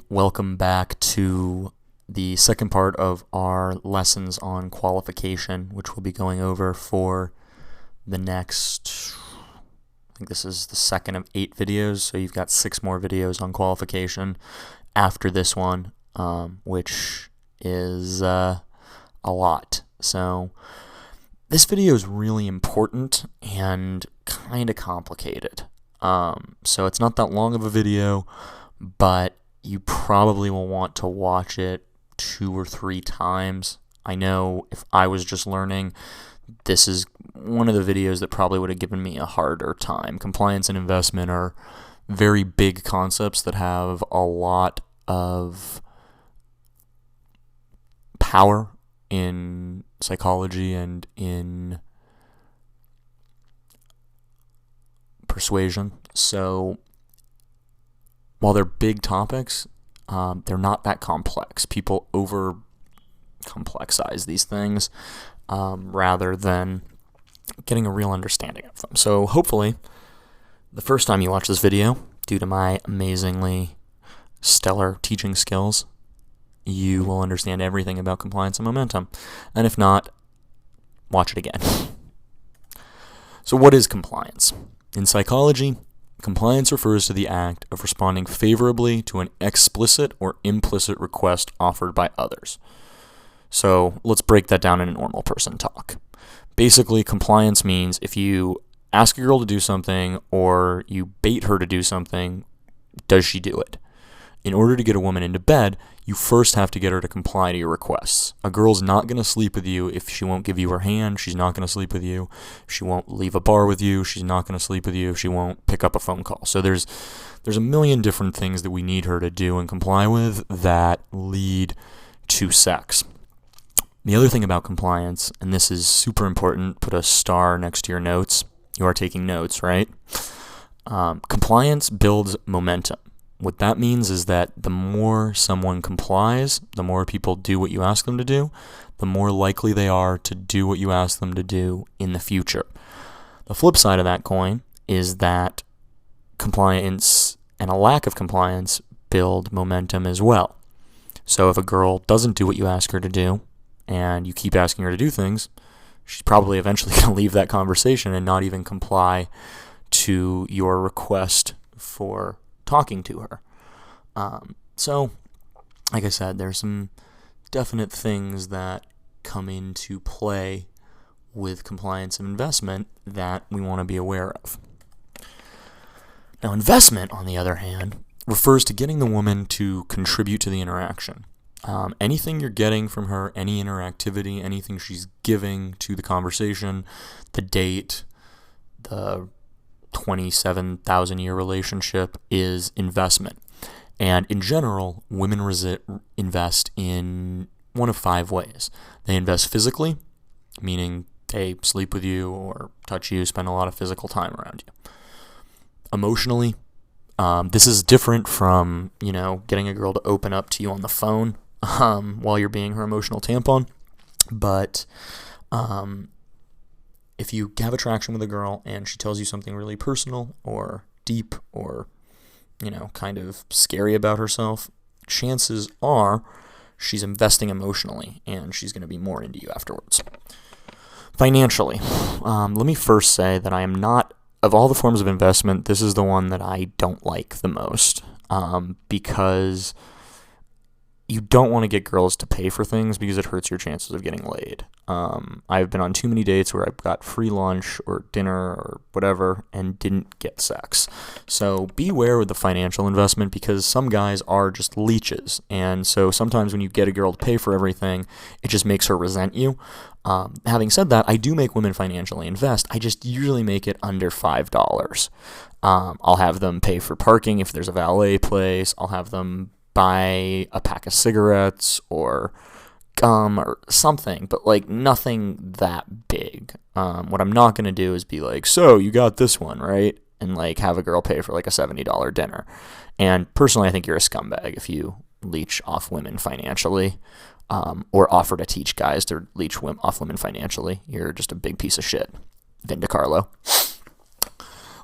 Welcome back to the second part of our lessons on qualification, which we'll be going over for the next, I think this is the second of 8 videos, so you've got 6 more videos on qualification after this one, which is a lot. So this video is really important and kind of complicated. So it's not that long of a video, but you probably will want to watch it 2 or 3 times. I know if I was just learning, this is one of the videos that probably would have given me a harder time. Compliance and investment are very big concepts that have a lot of power in psychology and in persuasion. So while they're big topics, they're not that complex. People over complexize these things rather than getting a real understanding of them. So hopefully the first time you watch this video, due to my amazingly stellar teaching skills, you will understand everything about compliance and momentum. And if not, watch it again. So what is compliance? In psychology, compliance refers to the act of responding favorably to an explicit or implicit request offered by others. So let's break that down in a normal person talk. Basically, compliance means if you ask a girl to do something or you bait her to do something, does she do it? In order to get a woman into bed, you first have to get her to comply to your requests. A girl's not going to sleep with you if she won't give you her hand. She's not going to sleep with you if she won't leave a bar with you. She's not going to sleep with you if she won't pick up a phone call. So there's a million different things that we need her to do and comply with that lead to sex. The other thing about compliance, and this is super important, put a star next to your notes. You are taking notes, right? Compliance builds momentum. What that means is that the more someone complies, the more people do what you ask them to do, the more likely they are to do what you ask them to do in the future. The flip side of that coin is that compliance and a lack of compliance build momentum as well. So if a girl doesn't do what you ask her to do, and you keep asking her to do things, she's probably eventually going to leave that conversation and not even comply to your request for talking to her. So, like I said, there's some definite things that come into play with compliance and investment that we want to be aware of. Now, investment, on the other hand, refers to getting the woman to contribute to the interaction. Anything you're getting from her, any interactivity, anything she's giving to the conversation, the date, the 27,000-year relationship is investment. And in general, women invest in one of 5 ways. They invest physically, meaning they sleep with you or touch you, spend a lot of physical time around you. Emotionally, this is different from, getting a girl to open up to you on the phone while you're being her emotional tampon. But if you have attraction with a girl and she tells you something really personal or deep or, kind of scary about herself, chances are she's investing emotionally and she's going to be more into you afterwards. Financially, let me first say that I am not, of all the forms of investment, this is the one that I don't like the most, because you don't want to get girls to pay for things because it hurts your chances of getting laid. I've been on too many dates where I've got free lunch or dinner or whatever and didn't get sex. So beware with the financial investment because some guys are just leeches. And so sometimes when you get a girl to pay for everything, it just makes her resent you. Having said that, I do make women financially invest. I just usually make it under $5. I'll have them pay for parking if there's a valet place. I'll have them buy a pack of cigarettes or gum or something, but nothing that big. What I'm not going to do is be like, so you got this one, right? And have a girl pay for a $70 dinner. And personally, I think you're a scumbag if you leech off women financially, or offer to teach guys to leech off women financially. You're just a big piece of shit. Vin DiCarlo.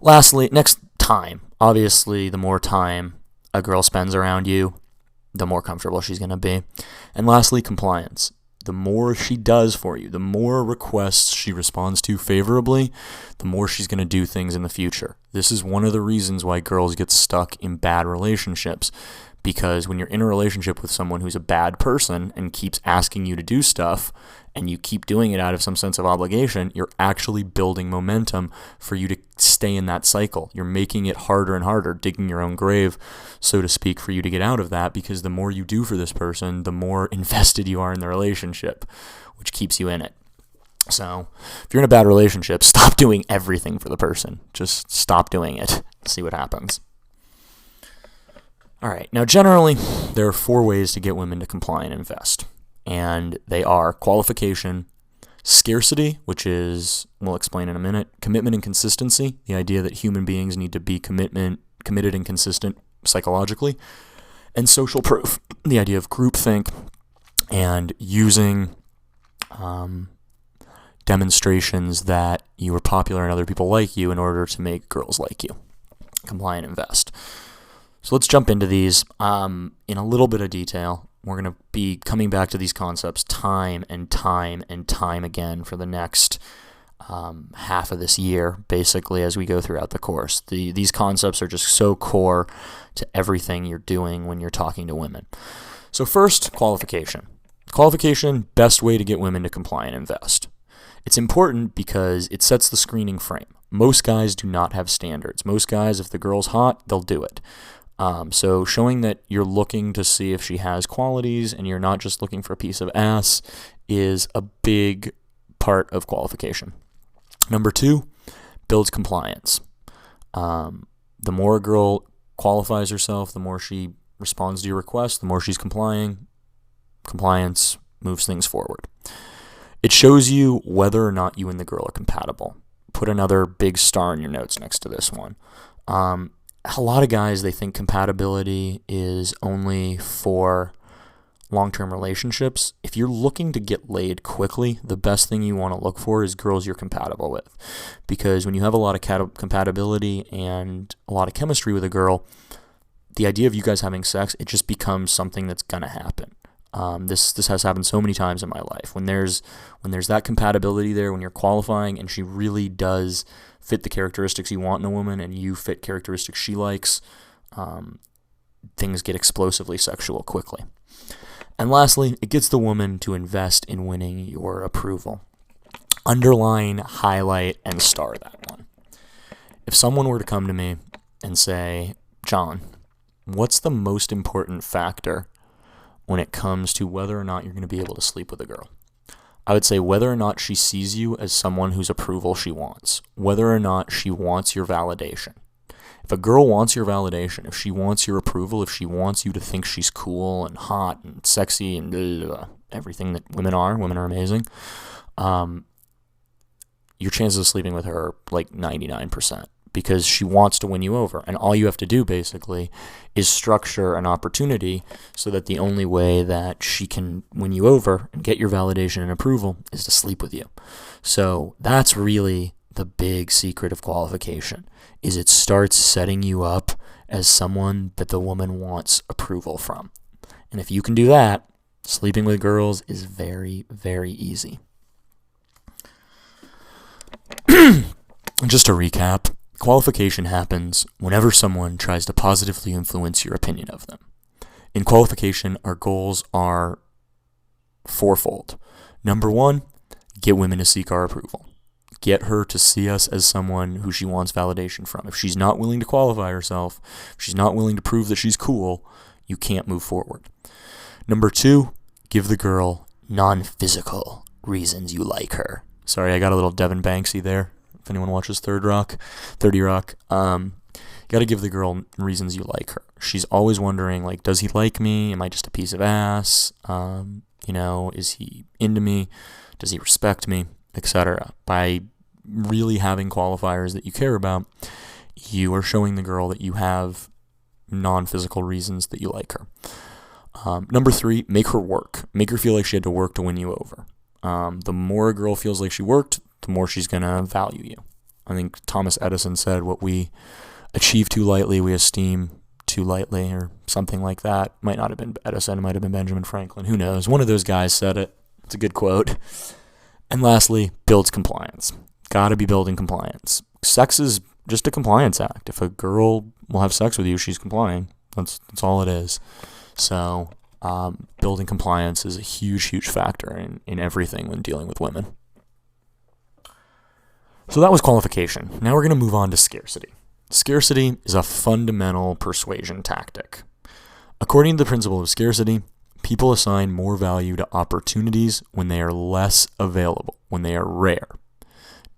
Lastly, next time. Obviously, the more time a girl spends around you, the more comfortable she's going to be. And lastly, compliance. The more she does for you, the more requests she responds to favorably, the more she's going to do things in the future. This is one of the reasons why girls get stuck in bad relationships, because when you're in a relationship with someone who's a bad person and keeps asking you to do stuff, and you keep doing it out of some sense of obligation, you're actually building momentum for you to stay in that cycle. You're making it harder and harder, digging your own grave, so to speak, for you to get out of that, because the more you do for this person, the more invested you are in the relationship, which keeps you in it. So if you're in a bad relationship, stop doing everything for the person. Just stop doing it. See what happens. All right. Now, generally, there are 4 ways to get women to comply and invest. And they are qualification, scarcity, which is, we'll explain in a minute, commitment and consistency, the idea that human beings need to be committed and consistent psychologically, and social proof, the idea of groupthink and using demonstrations that you are popular and other people like you in order to make girls like you. Comply and invest. So let's jump into these in a little bit of detail. We're going to be coming back to these concepts time and time and time again for the next half of this year, basically, as we go throughout the course. These concepts are just so core to everything you're doing when you're talking to women. So first, qualification. Qualification, best way to get women to comply and invest. It's important because it sets the screening frame. Most guys do not have standards. Most guys, if the girl's hot, they'll do it. So showing that you're looking to see if she has qualities and you're not just looking for a piece of ass is a big part of qualification. Number 2, builds compliance. The more a girl qualifies herself, the more she responds to your request, the more she's complying. Compliance moves things forward. It shows you whether or not you and the girl are compatible. Put another big star in your notes next to this one. A lot of guys, they think compatibility is only for long-term relationships. If you're looking to get laid quickly, the best thing you want to look for is girls you're compatible with. Because when you have a lot of compatibility and a lot of chemistry with a girl, the idea of you guys having sex, it just becomes something that's going to happen. This has happened so many times in my life. When there's that compatibility there, when you're qualifying and she really does fit the characteristics you want in a woman and you fit characteristics she likes, things get explosively sexual quickly. And lastly, it gets the woman to invest in winning your approval. Underline, highlight, and star that one. If someone were to come to me and say, John, what's the most important factor when it comes to whether or not you're going to be able to sleep with a girl? I would say whether or not she sees you as someone whose approval she wants, whether or not she wants your validation. If a girl wants your validation, if she wants your approval, if she wants you to think she's cool and hot and sexy and everything that women are amazing, your chances of sleeping with her are like 99%. Because she wants to win you over. And all you have to do, basically, is structure an opportunity so that the only way that she can win you over and get your validation and approval is to sleep with you. So that's really the big secret of qualification, is it starts setting you up as someone that the woman wants approval from. And if you can do that, sleeping with girls is very, very easy. Just to recap, qualification happens whenever someone tries to positively influence your opinion of them. In qualification, our goals are fourfold. Number 1, get women to seek our approval. Get her to see us as someone who she wants validation from. If she's not willing to qualify herself, if she's not willing to prove that she's cool, you can't move forward. Number 2, give the girl non-physical reasons you like her. Sorry, I got a little Devin Banksy there. If anyone watches 30 Rock, got to give the girl reasons you like her. She's always wondering, like, does he like me? Am I just a piece of ass? Is he into me? Does he respect me? Etc. By really having qualifiers that you care about, you are showing the girl that you have non-physical reasons that you like her. Number 3, make her work. Make her feel like she had to work to win you over. The more a girl feels like she worked, the more she's going to value you. I think Thomas Edison said, what we achieve too lightly, we esteem too lightly or something like that. Might not have been Edison, it might have been Benjamin Franklin. Who knows? One of those guys said it. It's a good quote. And lastly, builds compliance. Gotta be building compliance. Sex is just a compliance act. If a girl will have sex with you, she's complying. That's all it is. So building compliance is a huge factor in everything when dealing with women. So that was qualification. Now we're going to move on to scarcity. Scarcity is a fundamental persuasion tactic. According to the principle of scarcity, people assign more value to opportunities when they are less available, when they are rare.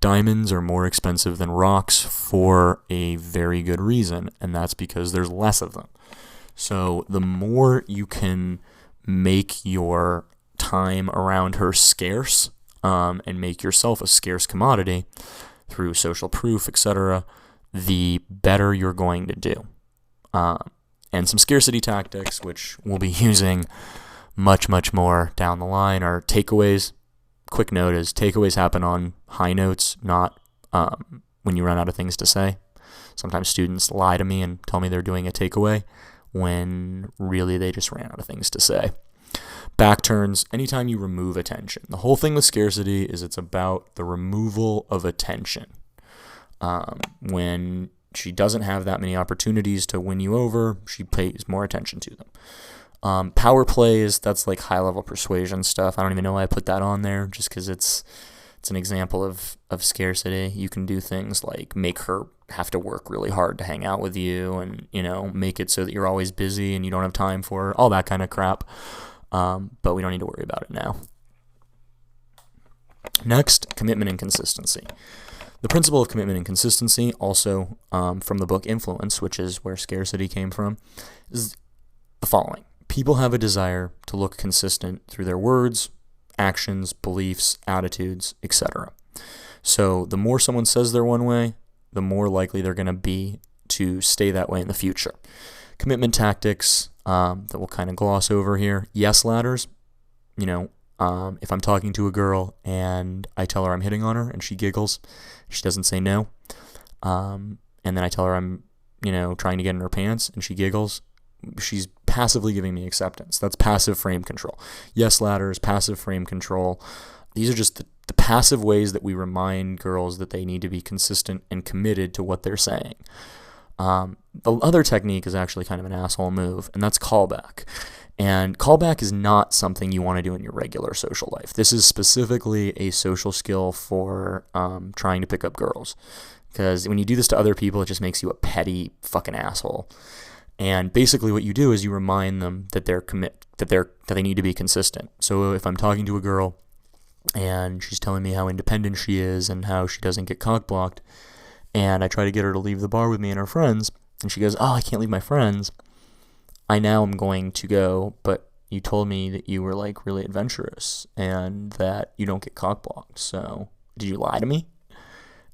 Diamonds are more expensive than rocks for a very good reason, and that's because there's less of them. So the more you can make your time around her scarce, and make yourself a scarce commodity through social proof, etc., the better you're going to do. And some scarcity tactics, which we'll be using much more down the line, are takeaways. Quick note is takeaways happen on high notes, not when you run out of things to say. Sometimes students lie to me and tell me they're doing a takeaway when really they just ran out of things to say. Back turns, anytime you remove attention. The whole thing with scarcity is it's about the removal of attention. When she doesn't have that many opportunities to win you over, she pays more attention to them. Power plays, that's like high-level persuasion stuff. I don't even know why I put that on there, just because it's an example of scarcity. You can do things like make her have to work really hard to hang out with you and, make it so that you're always busy and you don't have time for her, all that kind of crap. But we don't need to worry about it now. Next, commitment and consistency. The principle of commitment and consistency, also from the book Influence, which is where scarcity came from, is the following. People have a desire to look consistent through their words, actions, beliefs, attitudes, etc. So the more someone says they're one way, the more likely they're going to be to stay that way in the future. Commitment tactics that we'll kind of gloss over here. Yes ladders. If I'm talking to a girl and I tell her I'm hitting on her and she giggles, she doesn't say no. And then I tell her I'm, trying to get in her pants and she giggles, she's passively giving me acceptance. That's passive frame control. Yes ladders, passive frame control. These are just the passive ways that we remind girls that they need to be consistent and committed to what they're saying. The other technique is actually kind of an asshole move, and that's callback. And callback is not something you want to do in your regular social life. This is specifically a social skill for trying to pick up girls. Because when you do this to other people, it just makes you a petty fucking asshole. And basically what you do is you remind them that they need to be consistent. So if I'm talking to a girl and she's telling me how independent she is and how she doesn't get cock-blocked, and I try to get her to leave the bar with me and her friends, and she goes, "Oh, I can't leave my friends," I now am going to go, "But you told me that you were like really adventurous and that you don't get cock-blocked, so did you lie to me?"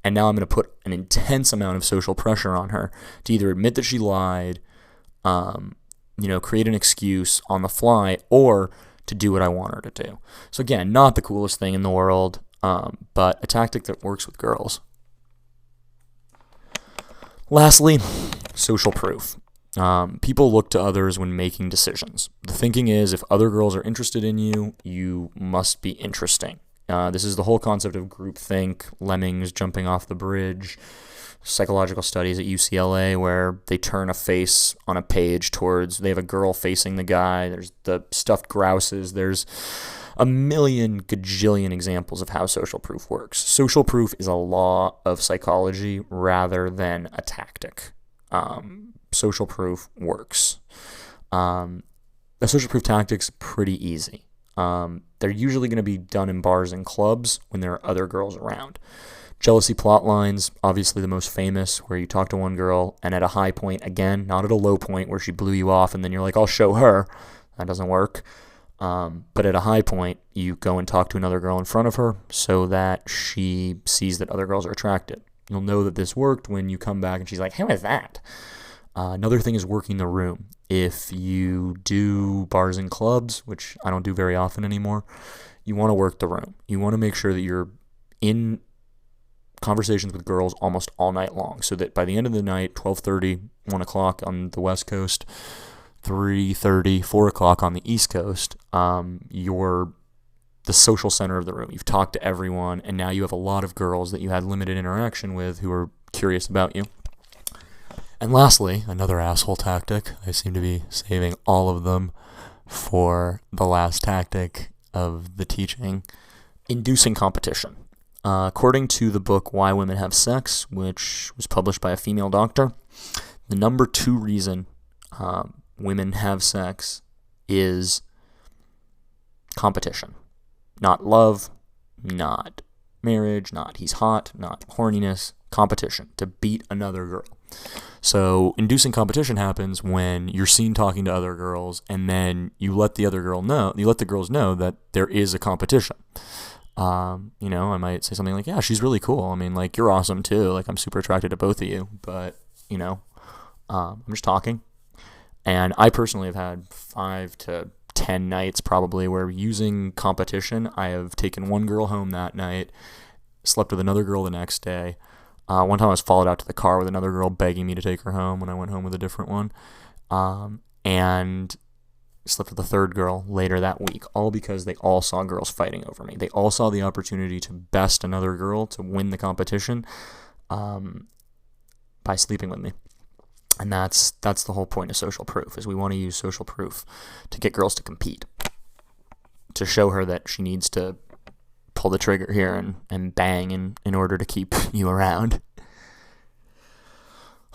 And now I'm going to put an intense amount of social pressure on her to either admit that she lied, create an excuse on the fly, or to do what I want her to do. So again, not the coolest thing in the world, but a tactic that works with girls. Lastly, social proof. People look to others when making decisions. The thinking is if other girls are interested in you, you must be interesting. This is the whole concept of groupthink, lemmings jumping off the bridge, psychological studies at UCLA where they turn a face on a page they have a girl facing the guy, there's the stuffed grouses, there's a million gajillion examples of how social proof works. Social proof is a law of psychology rather than a tactic. Social proof works. The social proof tactic's pretty easy. They're usually going to be done in bars and clubs when there are other girls around. Jealousy plot lines, obviously the most famous, where you talk to one girl and at a high point, again, not at a low point where she blew you off and then you're like, "I'll show her." That doesn't work. But at a high point, you go and talk to another girl in front of her so that she sees that other girls are attracted. You'll know that this worked when you come back and she's like, "How is that?" Another thing is working the room. If you do bars and clubs, which I don't do very often anymore, you want to work the room. You want to make sure that you're in conversations with girls almost all night long, so that by the end of the night, 12:30, 1 o'clock on the West Coast, 3:30, 4 o'clock on the East Coast, you're the social center of the room. You've talked to everyone, and now you have a lot of girls that you had limited interaction with who are curious about you. And lastly, another asshole tactic. I seem to be saving all of them for the last tactic of the teaching: inducing competition. According to the book Why Women Have Sex, which was published by a female doctor, the number 2 reason women have sex is competition. Not love, not marriage, not he's hot, not horniness, competition, to beat another girl. So inducing competition happens when you're seen talking to other girls, and then you let the girls know that there is a competition. I might say something like, yeah, she's really cool. I mean, like, you're awesome too. Like, I'm super attracted to both of you, but, I'm just talking. And I personally have had 5 to 10 nights probably where, using competition, I have taken one girl home that night, slept with another girl the next day. One time I was followed out to the car with another girl begging me to take her home when I went home with a different one. And slept with a third girl later that week, all because they all saw girls fighting over me. They all saw the opportunity to best another girl, to win the competition, by sleeping with me. And that's the whole point of social proof, is we want to use social proof to get girls to compete, to show her that she needs to pull the trigger here and bang in order to keep you around.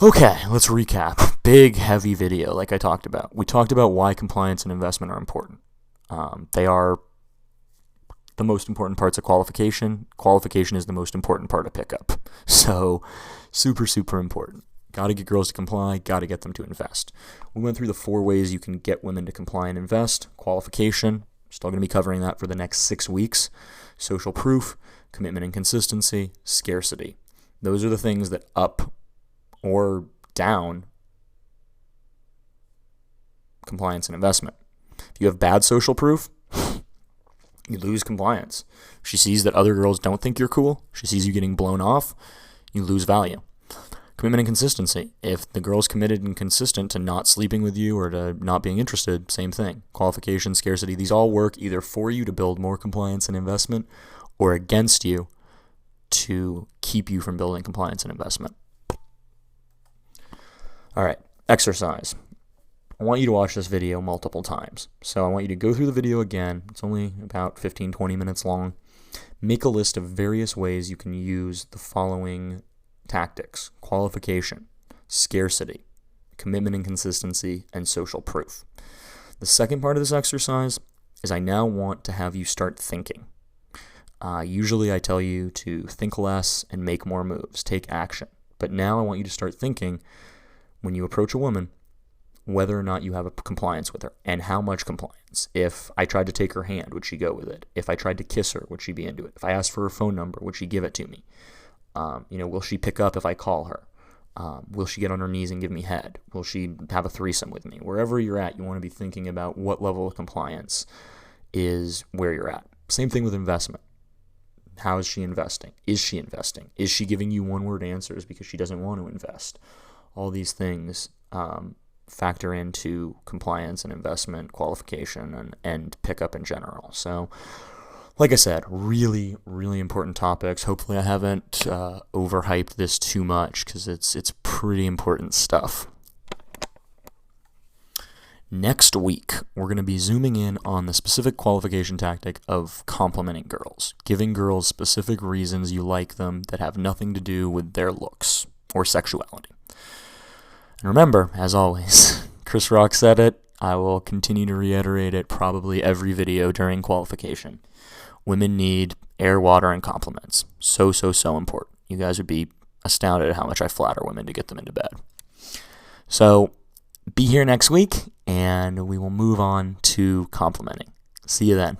Okay, let's recap. Big, heavy video, like I talked about. We talked about why compliance and investment are important. They are the most important parts of qualification. Qualification is the most important part of pickup. So, super, super important. Got to get girls to comply, got to get them to invest. We went through the 4 ways you can get women to comply and invest. Qualification, still going to be covering that for the next 6 weeks. Social proof, commitment and consistency, scarcity. Those are the things that up or down compliance and investment. If you have bad social proof, you lose compliance. She sees that other girls don't think you're cool. She sees you getting blown off. You lose value. Commitment and consistency. If the girl's committed and consistent to not sleeping with you or to not being interested, same thing. Qualification, scarcity, these all work either for you to build more compliance and investment, or against you to keep you from building compliance and investment. All right, exercise. I want you to watch this video multiple times. So I want you to go through the video again. It's only about 15-20 minutes long. Make a list of various ways you can use the following tactics: qualification, scarcity, commitment and consistency, and social proof. The second part of this exercise is I now want to have you start thinking. Usually I tell you to think less and make more moves, take action. But now I want you to start thinking, when you approach a woman, whether or not you have a compliance with her, and how much compliance. If I tried to take her hand, would she go with it? If I tried to kiss her, would she be into it? If I asked for her phone number, would she give it to me? Will she pick up if I call her? Will she get on her knees and give me head? Will she have a threesome with me? Wherever you're at, you want to be thinking about what level of compliance is where you're at. Same thing with investment. How is she investing? Is she investing? Is she giving you one-word answers because she doesn't want to invest? All these things factor into compliance and investment, qualification, and pickup in general. So, like I said, really, really important topics. Hopefully I haven't overhyped this too much, because it's pretty important stuff. Next week, we're going to be zooming in on the specific qualification tactic of complimenting girls, giving girls specific reasons you like them that have nothing to do with their looks or sexuality. And remember, as always, Chris Rock said it. I will continue to reiterate it probably every video during qualification. Women need air, water, and compliments. So important. You guys would be astounded at how much I flatter women to get them into bed. So be here next week, and we will move on to complimenting. See you then.